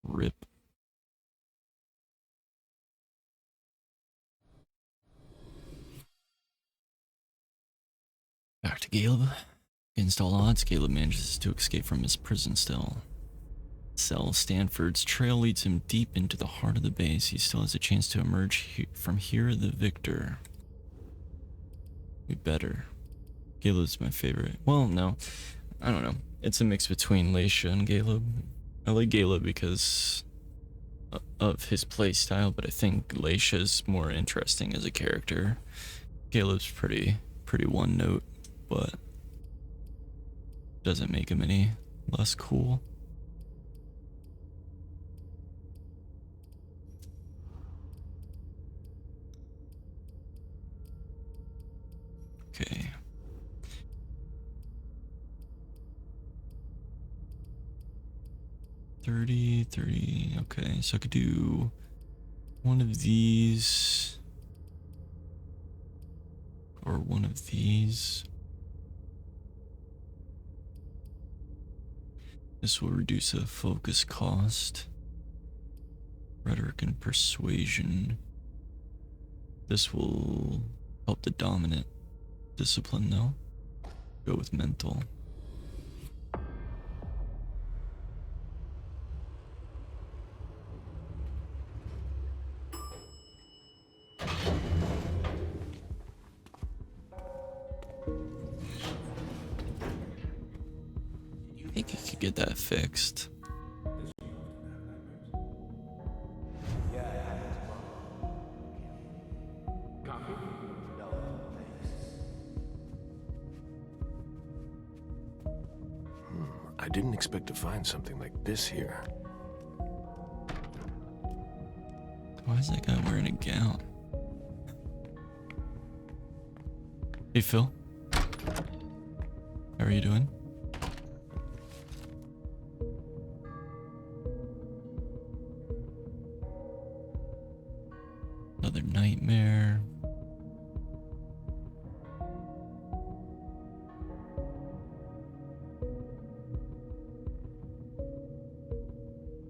Rip. Back to Caleb. Against all odds, Caleb manages to escape from his prison cell. Stanford's trail leads him deep into the heart of the base. He still has a chance to emerge from here the victor. We better. Caleb's my favorite. Well, no. I don't know. It's a mix between Leisha and Caleb. I like Caleb because of his playstyle, but I think Leisha's more interesting as a character. Caleb's pretty one note, but doesn't make him any less cool. Okay. $30. Okay, so I could do one of these or one of these. This will reduce the focus cost. Rhetoric and persuasion. This will help the dominant discipline though. Go with mental. I think I could get that fixed. I didn't expect to find something like this here. Why is that guy wearing a gown? Hey Phil, how are you doing? Another nightmare.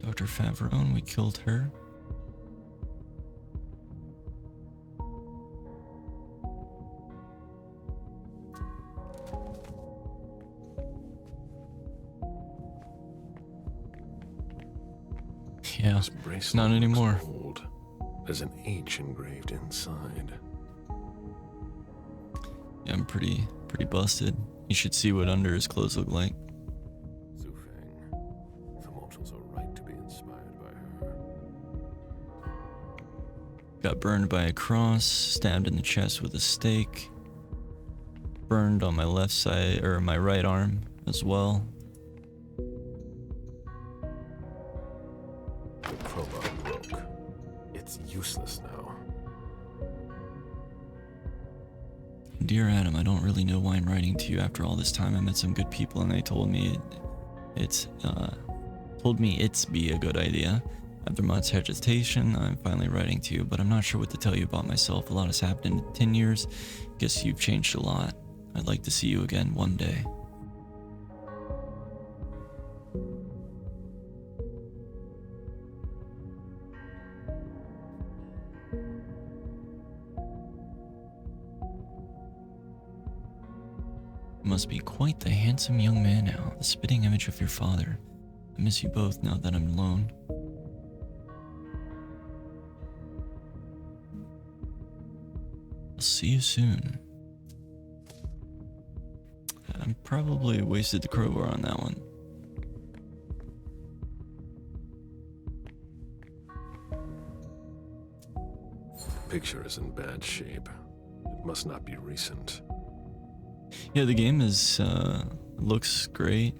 Dr. Favreau, we killed her. Yeah, This bracelet not looks anymore. old. There's an H engraved inside. Yeah, I'm pretty busted. You should see what under his clothes look like. Zufang. The mortals are right to be inspired by her. Got burned by a cross, stabbed in the chest with a stake, burned on my left side, or my right arm as well. The crowbar broke. It's useless now. Dear Adam, I don't really know why I'm writing to you after all this time. I met some good people and they told me it's be a good idea. After much hesitation, I'm finally writing to you, but I'm not sure what to tell you about myself. A lot has happened in 10 years. Guess you've changed a lot. I'd like to see you again one day. You must be quite the handsome young man now, the spitting image of your father. I miss you both now that I'm alone. I'll see you soon. I probably wasted the crowbar on that one. The picture is in bad shape. It must not be recent. Yeah, the game is looks great,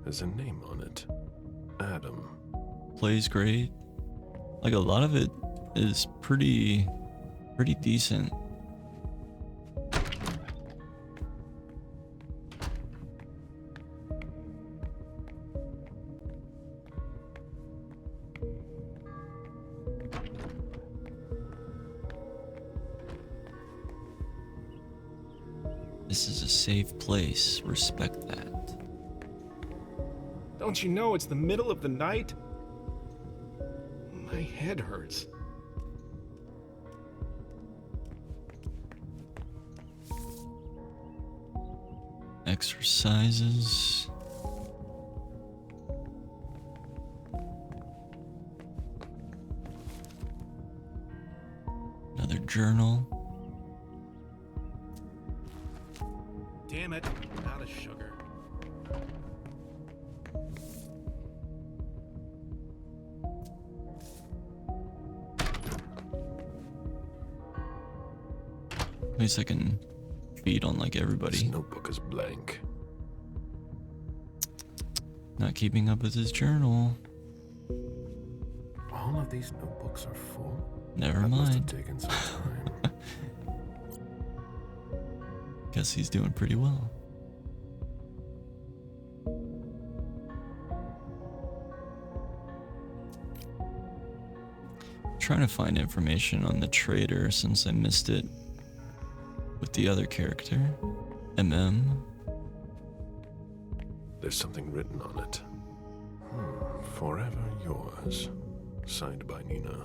There's a name on it. Adam. plays great. Like a lot of it is pretty decent. This is a safe place. Respect that. Don't you know it's the middle of the night? My head hurts. Exercises. Another journal. Damn it, out of sugar. At least I can feed on like everybody. This notebook is blank. Not keeping up with his journal. All of these notebooks are full? Never That must have mind. taken some time. Guess he's doing pretty well. Trying to find information on the trader since I missed it with the other character, MM. There's something written on it. Forever yours. Signed by Nina.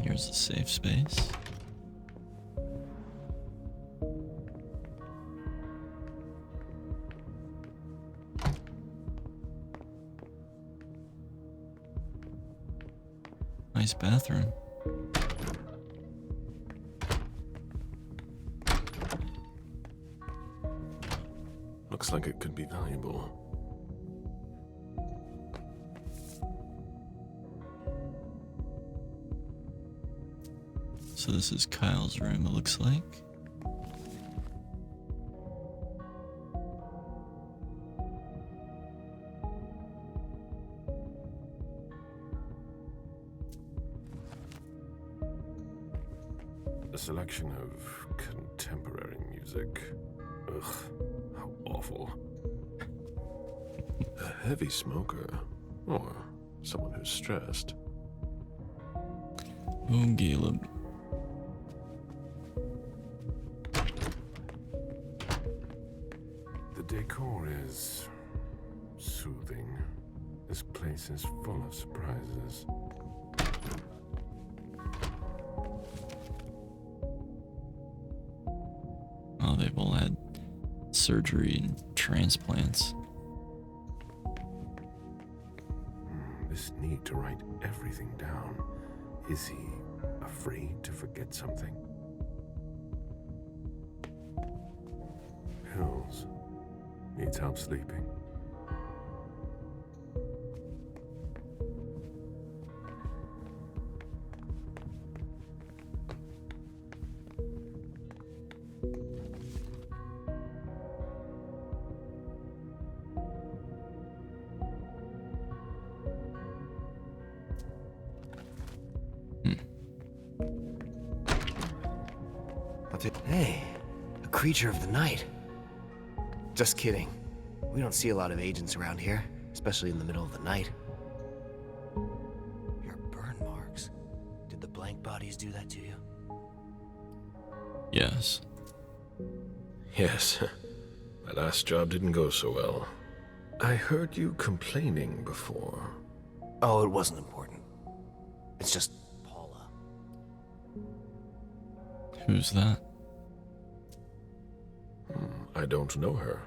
Here's the safe space. Nice bathroom. Looks like it could be valuable. So this is Kyle's room, it looks like. A selection of contemporary music. Ugh, how awful. A heavy smoker. Or someone who's stressed. Oh, Caleb. The decor is soothing. This place is full of surprises. Oh, they've all had surgery and transplants. This need to write everything down. Is he afraid to forget something? Pills. Needs help sleeping. Hey, a creature of the night. Just kidding. We don't see a lot of agents around here, especially in the middle of the night. Your burn marks. Did the blank bodies do that to you? Yes. Yes. My last job didn't go so well. I heard you complaining before. Oh, it wasn't important. It's just Paula. Who's that? I don't know her.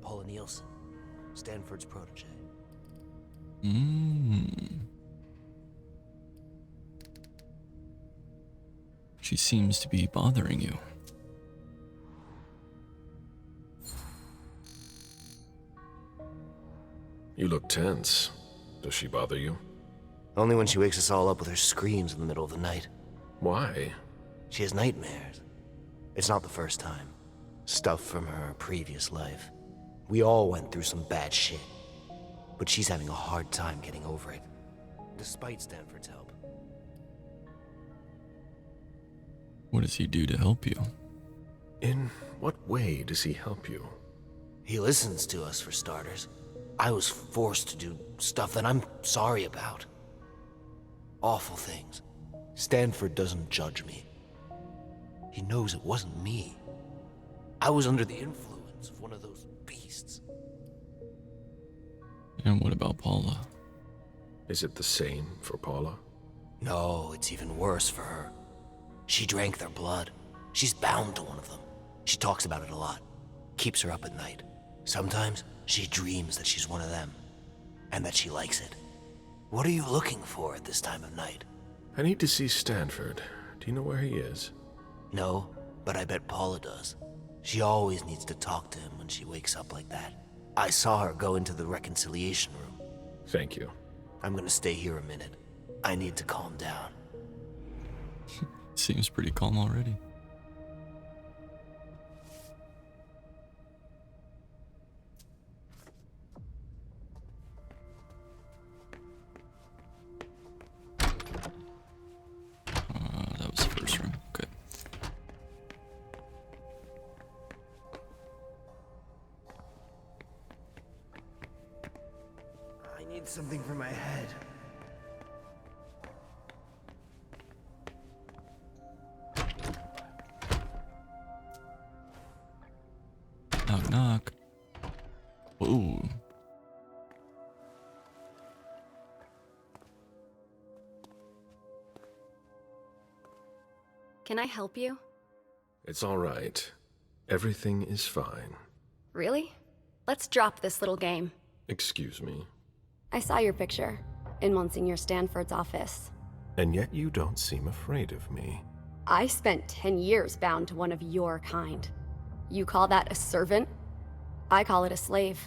Paula Nielsen, Stanford's protege. She seems to be bothering you. You look tense. Does she bother you? Only when she wakes us all up with her screams in the middle of the night. Why? She has nightmares. It's not the first time. Stuff from her previous life. We all went through some bad shit. But she's having a hard time getting over it. Despite Stanford's help. What does he do to help you? In what way does he help you? He listens to us, for starters. I was forced to do stuff that I'm sorry about. Awful things. Stanford doesn't judge me. He knows it wasn't me. I was under the influence of one of those beasts. And what about Paula? Is it the same for Paula? No, it's even worse for her. She drank their blood. She's bound to one of them. She talks about it a lot. Keeps her up at night. Sometimes she dreams that she's one of them, and that she likes it. What are you looking for at this time of night? I need to see Stanford. Do you know where he is? No, but I bet Paula does. She always needs to talk to him when she wakes up like that. I saw her go into the reconciliation room. Thank you. I'm gonna stay here a minute. I need to calm down. Seems pretty calm already. That was the first room. Okay. I need something for my head. Knock, knock. Whoa. Can I help you? It's all right. Everything is fine. Really? Let's drop this little game. Excuse me. I saw your picture in Monsignor Stanford's office. And yet you don't seem afraid of me. I spent 10 years bound to one of your kind. You call that a servant? I call it a slave.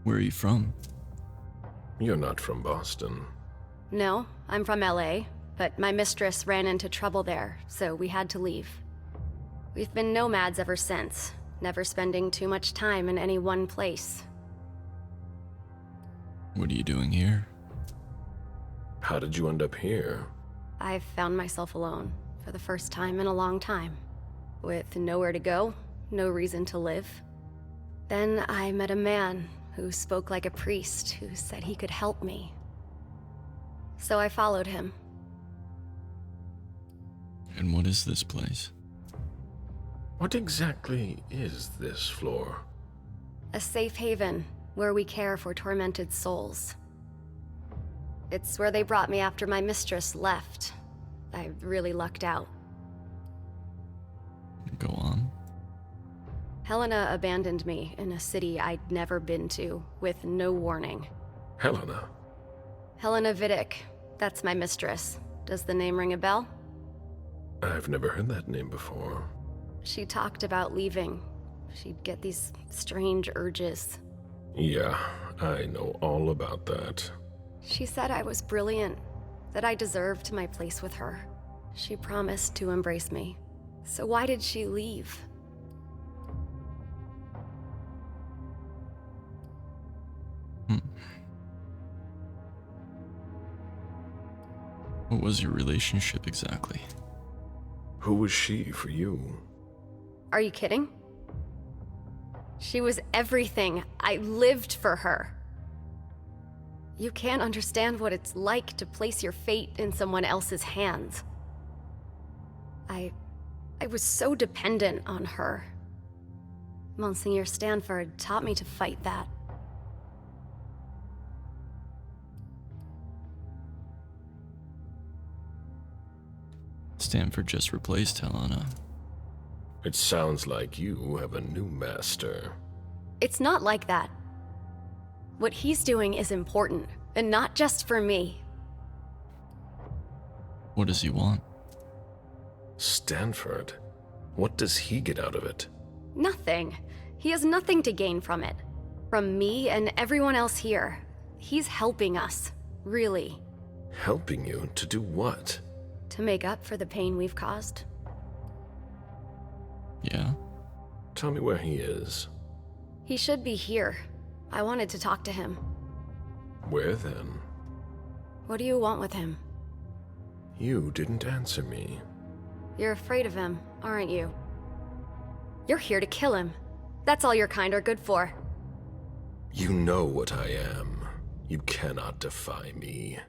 Where are you from? You're not from Boston. No, I'm from LA, but my mistress ran into trouble there, so we had to leave. We've been nomads ever since, never spending too much time in any one place. What are you doing here? How did you end up here? I've found myself alone for the first time in a long time, with nowhere to go, no reason to live. Then I met a man who spoke like a priest who said he could help me. So I followed him. And what is this place? What exactly is this floor? A safe haven where we care for tormented souls. It's where they brought me after my mistress left. I really lucked out. Go on. Helena abandoned me in a city I'd never been to, with no warning. Helena? Helena Vidic, that's my mistress. Does the name ring a bell? I've never heard that name before. She talked about leaving. She'd get these strange urges. Yeah, I know all about that. She said I was brilliant, that I deserved my place with her. She promised to embrace me. So why did she leave? What was your relationship exactly? Who was she for you? Are you kidding? She was everything. I lived for her. You can't understand what it's like to place your fate in someone else's hands. I was so dependent on her. Monsignor Stanford taught me to fight that. Stanford just replaced Helena. It sounds like you have a new master. It's not like that. What he's doing is important, and not just for me. What does he want? Stanford? What does he get out of it? Nothing. He has nothing to gain from it. From me and everyone else here. He's helping us, really. Helping you to do what? To make up for the pain we've caused. Yeah? Tell me where he is. He should be here. I wanted to talk to him. Where then? What do you want with him? You didn't answer me. You're afraid of him, aren't you? You're here to kill him. That's all your kind are good for. You know what I am. You cannot defy me.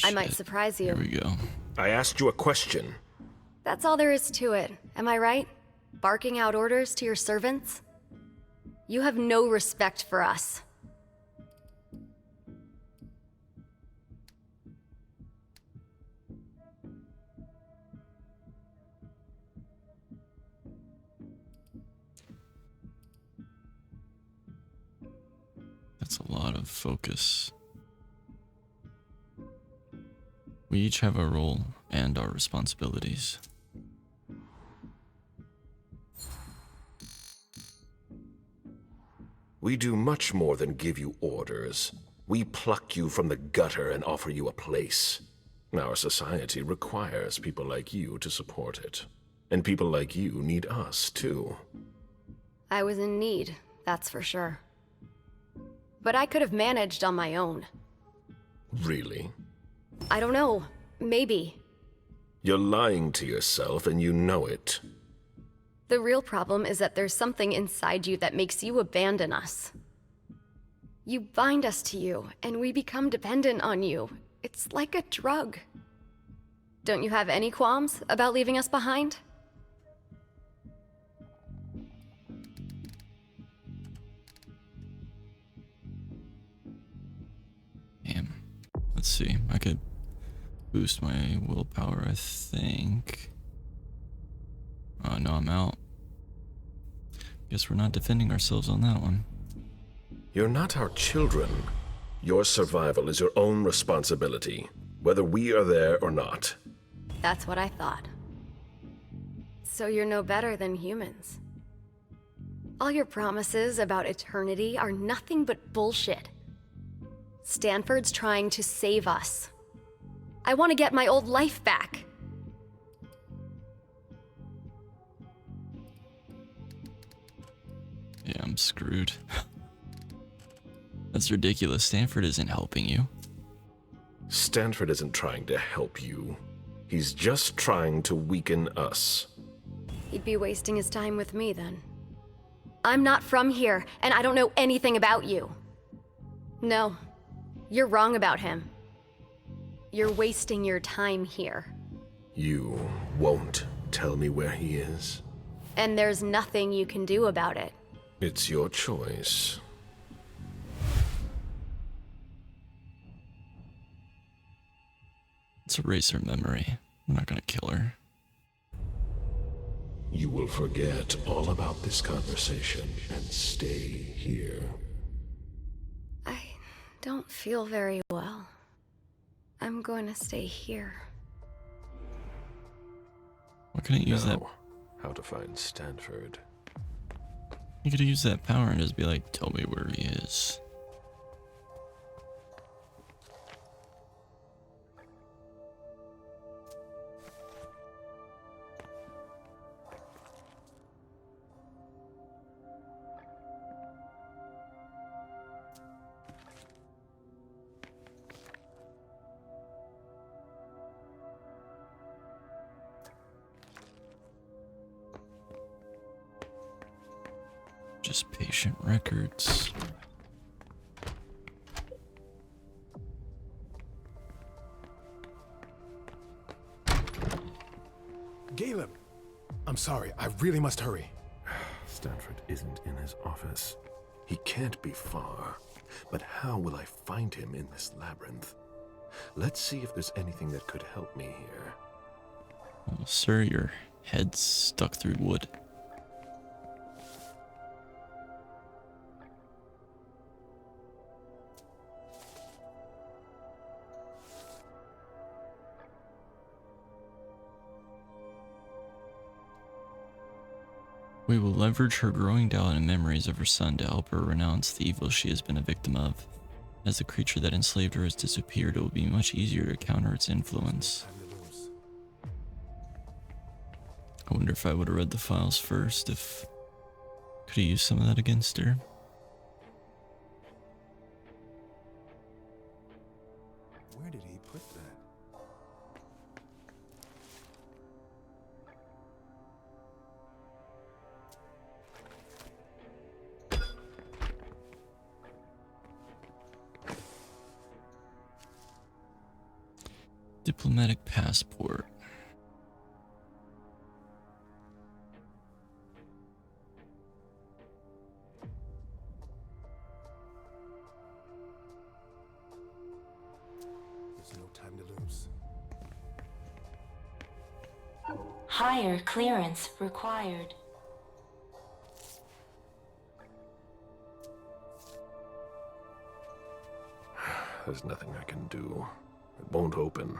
I might Shit. surprise Here you. we go. I asked you a question. That's all there is to it, am I right? Barking out orders to your servants? You have no respect for us. That's a lot of focus. We each have our role and our responsibilities. We do much more than give you orders. We pluck you from the gutter and offer you a place. Our society requires people like you to support it. And people like you need us, too. I was in need, that's for sure. But I could have managed on my own. Really? I don't know. Maybe. You're lying to yourself and you know it. The real problem is that there's something inside you that makes you abandon us. You bind us to you, and we become dependent on you. It's like a drug. Don't you have any qualms about leaving us behind? Damn. Let's see. I could boost my willpower, I think. Oh, no, I'm out. Guess we're not defending ourselves on that one. You're not our children. Your survival is your own responsibility, whether we are there or not. That's what I thought. So you're no better than humans. All your promises about eternity are nothing but bullshit. Stanford's trying to save us. I want to get my old life back. Yeah, I'm screwed. That's ridiculous. Stanford isn't helping you. Stanford isn't trying to help you. He's just trying to weaken us. He'd be wasting his time with me then. I'm not from here, and I don't know anything about you. No, you're wrong about him. You're wasting your time here. You won't tell me where he is? And there's nothing you can do about it. It's your choice. Let's erase her memory. We're not gonna kill her. You will forget all about this conversation and stay here. I don't feel very well. I'm going to stay here. Why couldn't you use that? Now, how to find Stanford. You could use that power and just be like, tell me where he is. Just patient records. Caleb! I'm sorry, I really must hurry. Stanford isn't in his office. He can't be far. But how will I find him in this labyrinth? Let's see if there's anything that could help me here. Oh, sir, your head's stuck through wood. We will leverage her growing doubt and memories of her son to help her renounce the evil she has been a victim of. As the creature that enslaved her has disappeared, it will be much easier to counter its influence. I wonder if I would have read the files first, if... Could have used some of that against her? Where did he put that? Diplomatic passport. There's no time to lose. Higher clearance required. There's nothing I can do. It won't open.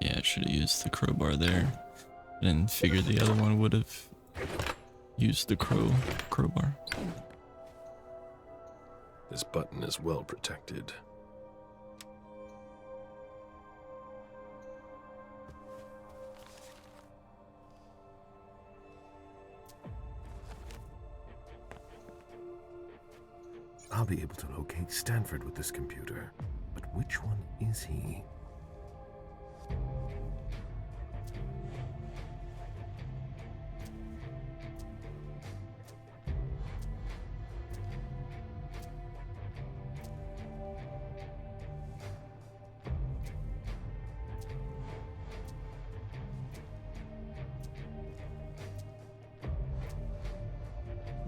Yeah, I should have used the crowbar there. I didn't figure the other one would have used the crowbar. This button is well protected. I'll be able to locate Stanford with this computer, but which one is he?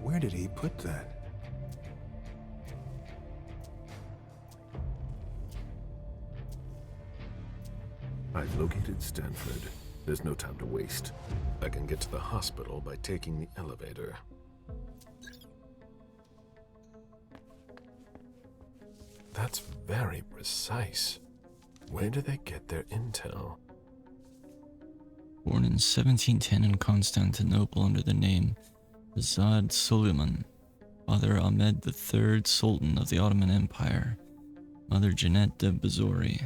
Where did he put that? I've located Stanford. There's no time to waste. I can get to the hospital by taking the elevator. That's very precise. Where do they get their intel? Born in 1710 in Constantinople under the name Zad Suleiman, father Ahmed III, Sultan of the Ottoman Empire, mother Jeanette de Bazori.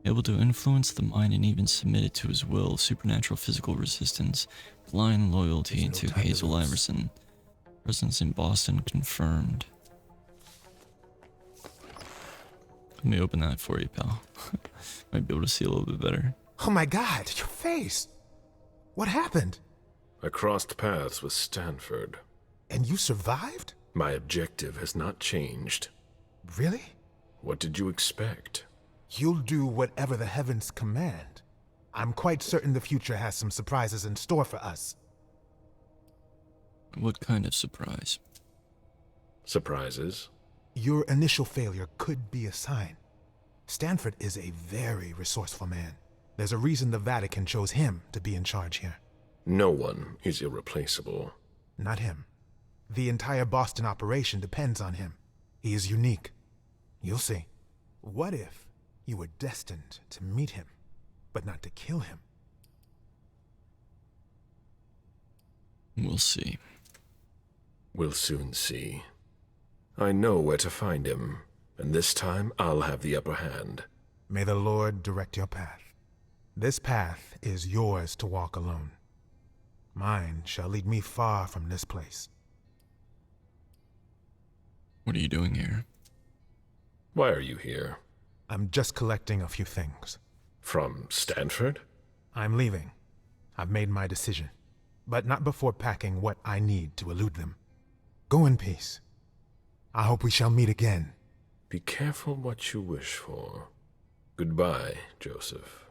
Able to influence the mind and even submit it to his will, supernatural physical resistance, blind loyalty There's no to time to Hazel lose. Iverson. Presence in Boston confirmed. Let me open that for you, pal. Might be able to see a little bit better. Oh my God, your face! What happened? I crossed paths with Stanford. And you survived? My objective has not changed. Really? What did you expect? You'll do whatever the heavens command. I'm quite certain the future has some surprises in store for us. What kind of surprise? Surprises? Your initial failure could be a sign. Stanford is a very resourceful man. There's a reason the Vatican chose him to be in charge here. No one is irreplaceable. Not him. The entire Boston operation depends on him. He is unique. You'll see. What if you were destined to meet him, but not to kill him? We'll see. We'll soon see. I know where to find him, and this time I'll have the upper hand. May the Lord direct your path. This path is yours to walk alone. Mine shall lead me far from this place. What are you doing here? Why are you here? I'm just collecting a few things. From Stanford? I'm leaving. I've made my decision. But not before packing what I need to elude them. Go in peace. I hope we shall meet again. Be careful what you wish for. Goodbye, Joseph.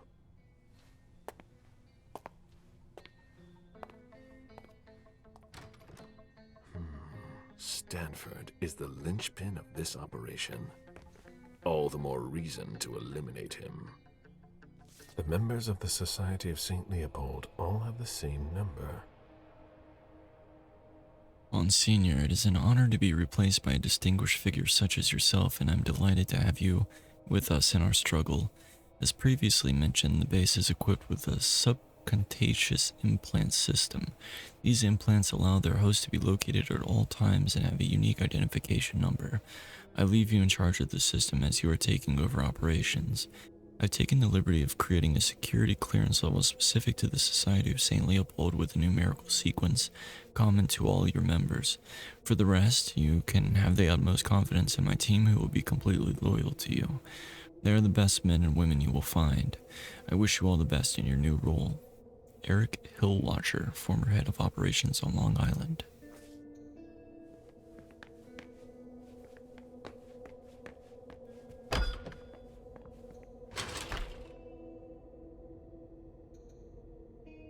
Stanford is the linchpin of this operation. All the more reason to eliminate him. The members of the Society of St. Leopold all have the same number. Monsignor, it is an honor to be replaced by a distinguished figure such as yourself, and I'm delighted to have you with us in our struggle. As previously mentioned, the base is equipped with a subcutaneous implant system. These implants allow their host to be located at all times and have a unique identification number. I leave you in charge of the system as you are taking over operations. I've taken the liberty of creating a security clearance level specific to the Society of St. Leopold with a numerical sequence common to all your members. For the rest, you can have the utmost confidence in my team, who will be completely loyal to you. They are the best men and women you will find. I wish you all the best in your new role. Eric Hillwatcher, former head of operations on Long Island.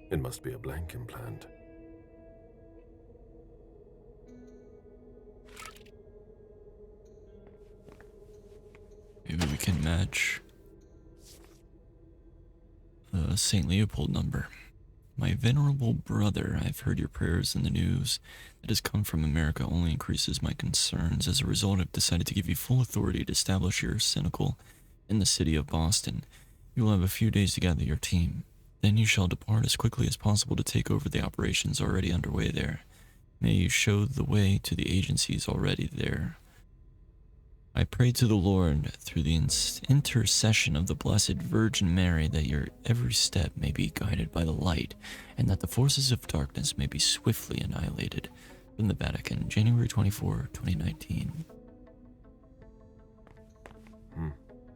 It must be a blank implant. Maybe we can match the St. Leopold number. My venerable brother, I've heard your prayers in the news that has come from America only increases my concerns. As a result, I've decided to give you full authority to establish your cynical in the city of Boston. You will have a few days to gather your team. Then you shall depart as quickly as possible to take over the operations already underway there. May you show the way to the agencies already there. I pray to the Lord through the intercession of the Blessed Virgin Mary that your every step may be guided by the light and that the forces of darkness may be swiftly annihilated. From the Vatican, January 24, 2019.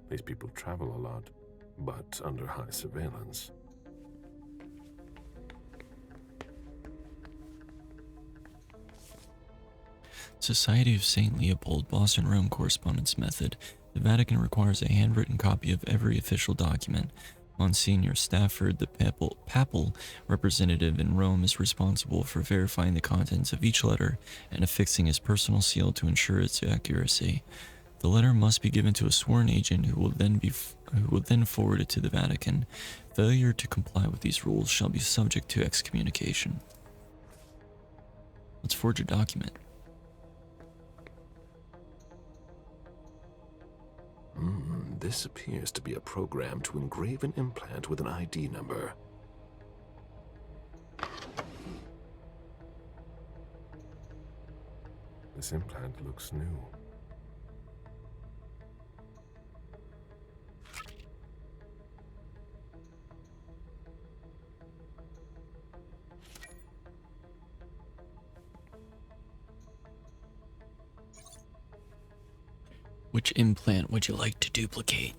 These people travel a lot, but under high surveillance. Society of St. Leopold, Boston, Rome correspondence method. The Vatican requires a handwritten copy of every official document. Monsignor Stafford, the papal representative in Rome, is responsible for verifying the contents of each letter and affixing his personal seal to ensure its accuracy. The letter must be given to a sworn agent who will then forward it to the Vatican. Failure to comply with these rules shall be subject to excommunication. Let's forge a document. This appears to be a program to engrave an implant with an ID number. This implant looks new. Which implant would you like to duplicate?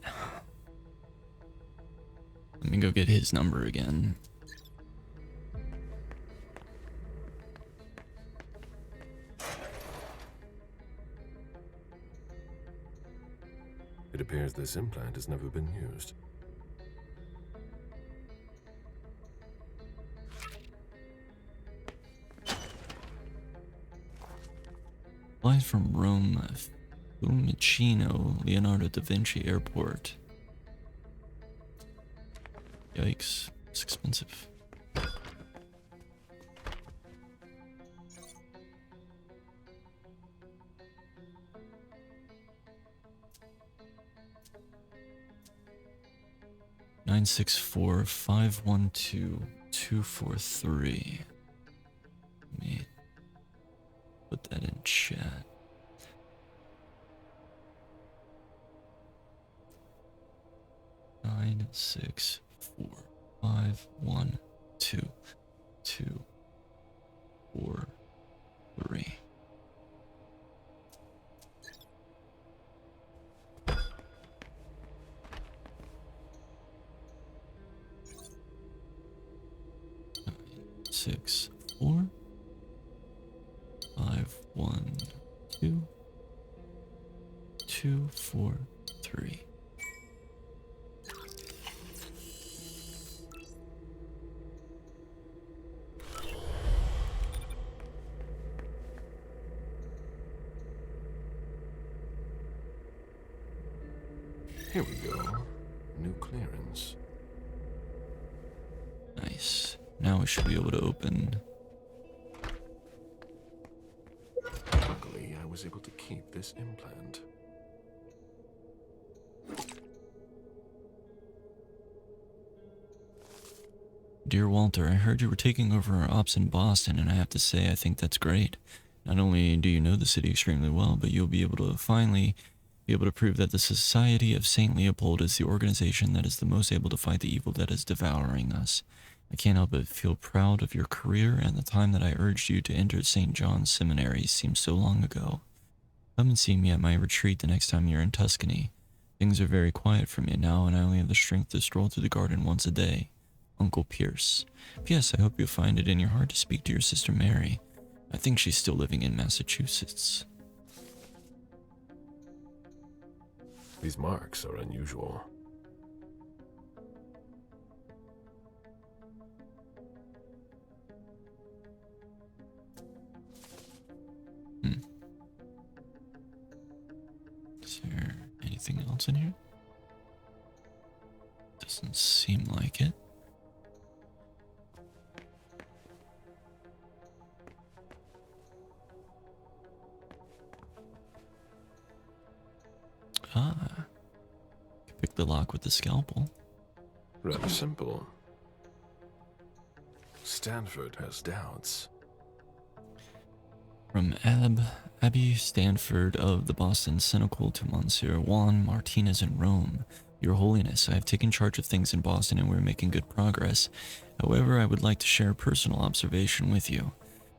Let me go get his number again. It appears this implant has never been used. Flight from Rome, Fiumicino, Leonardo da Vinci Airport. Yikes, it's expensive. $964-512-243. Let me put that in chat. Nine, 6, 4, 5, 1, 2, 2, 4, 3. Six, 4, 5, 1, 2, 2, 4, 3. Here we go. New clearance. Nice. Now we should be able to open. Luckily, I was able to keep this implant. Dear Walter, I heard you were taking over our ops in Boston, and I have to say I think that's great. Not only do you know the city extremely well, but you'll be able to finally be able to prove that the Society of St. Leopold is the organization that is the most able to fight the evil that is devouring us. I can't help but feel proud of your career, and the time that I urged you to enter St. John's Seminary seems so long ago. Come and see me at my retreat the next time you're in Tuscany. Things are very quiet for me now, and I only have the strength to stroll through the garden once a day. Uncle Pierce. P.S. I hope you'll find it in your heart to speak to your sister Mary. I think she's still living in Massachusetts. These marks are unusual. anything else in here? Doesn't seem like it. Ah. Pick the lock with the scalpel. Rather simple. Stanford has doubts. From Abby Stanford of the Boston Cynical to Monsieur Juan Martinez in Rome. Your Holiness, I have taken charge of things in Boston and we're making good progress. However, I would like to share a personal observation with you.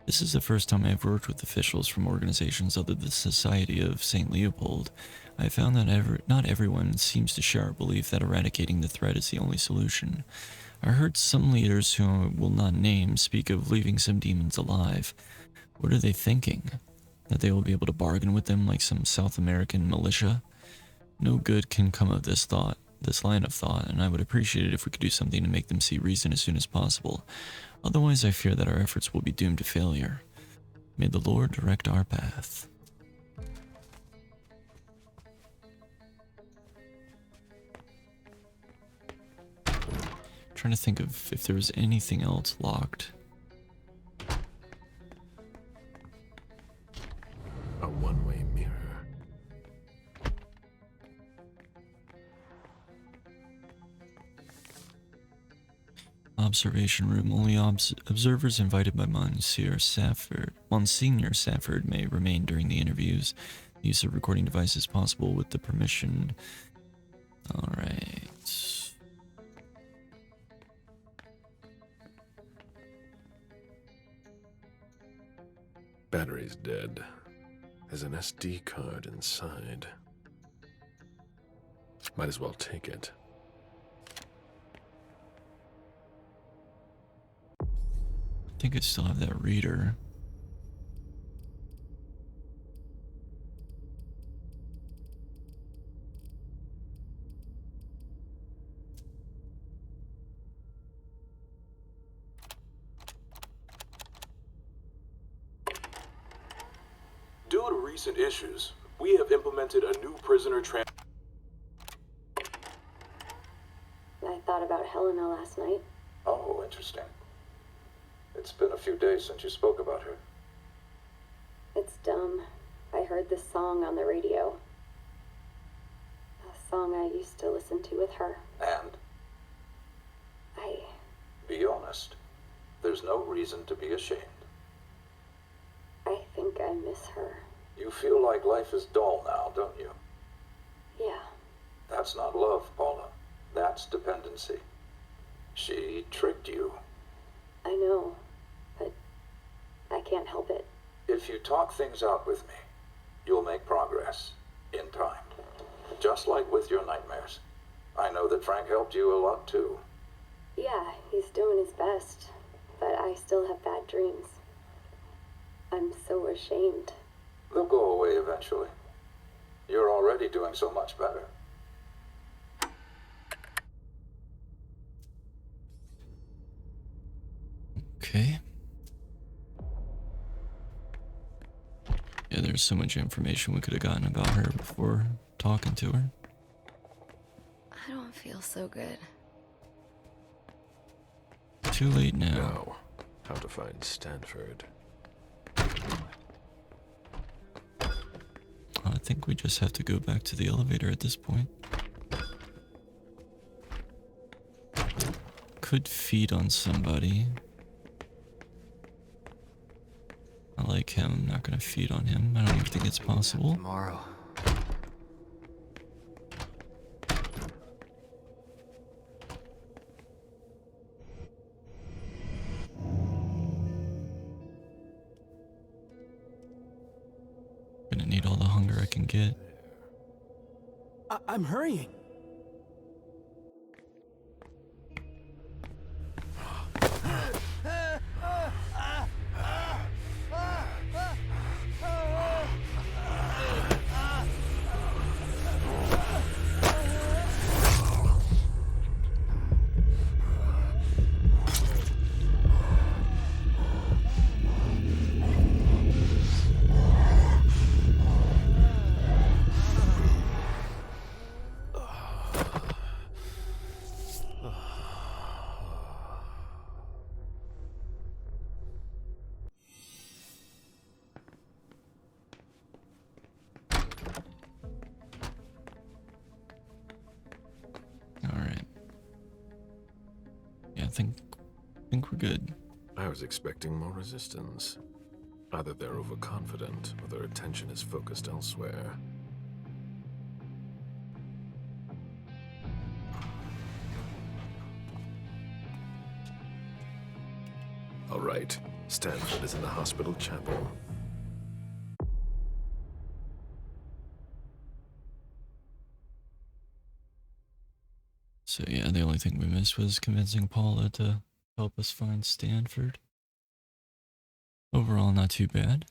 This is the first time I have worked with officials from organizations other than the Society of St. Leopold. I have found that not everyone seems to share our belief that eradicating the threat is the only solution. I heard some leaders who I will not name speak of leaving some demons alive. What are they thinking? That they will be able to bargain with them like some South American militia? No good can come of this line of thought, and I would appreciate it if we could do something to make them see reason as soon as possible. Otherwise, I fear that our efforts will be doomed to failure. May the Lord direct our path. Trying to think of if there was anything else locked. A one-way mirror. Observation room. Only observers invited by Monsignor Safford may remain during the interviews. The use of recording devices is possible with the permission. Alright. Battery's dead. There's an SD card inside. Might as well take it. I think I still have that reader. Due to recent issues, we have implemented a new prisoner I thought about Helena last night. Oh, interesting. It's been a few days since you spoke about her. It's dumb. I heard this song on the radio. A song I used to listen to with her. And? Be honest. There's no reason to be ashamed. I think I miss her. You feel like life is dull now, don't you? Yeah. That's not love, Paula. That's dependency. She tricked you. I know, but I can't help it. If you talk things out with me, you'll make progress in time. Just like with your nightmares. I know that Frank helped you a lot too. Yeah, he's doing his best, but I still have bad dreams. I'm so ashamed. They'll go away eventually. You're already doing so much better. Okay. Yeah, there's so much information we could have gotten about her before talking to her. I don't feel so good. Too late now. Now, how to find Stanford. I think we just have to go back to the elevator at this point. Could feed on somebody. I like him. I'm not gonna feed on him. I don't even think it's possible. Tomorrow. Gonna need all the hunger I can get. I'm hurrying. All right. Yeah, I think we're good. I was expecting more resistance. Either they're overconfident or their attention is focused elsewhere. All right, Stanford is in the hospital chapel. So yeah, the only thing we missed was convincing Paula to help us find Stanford. Overall, not too bad.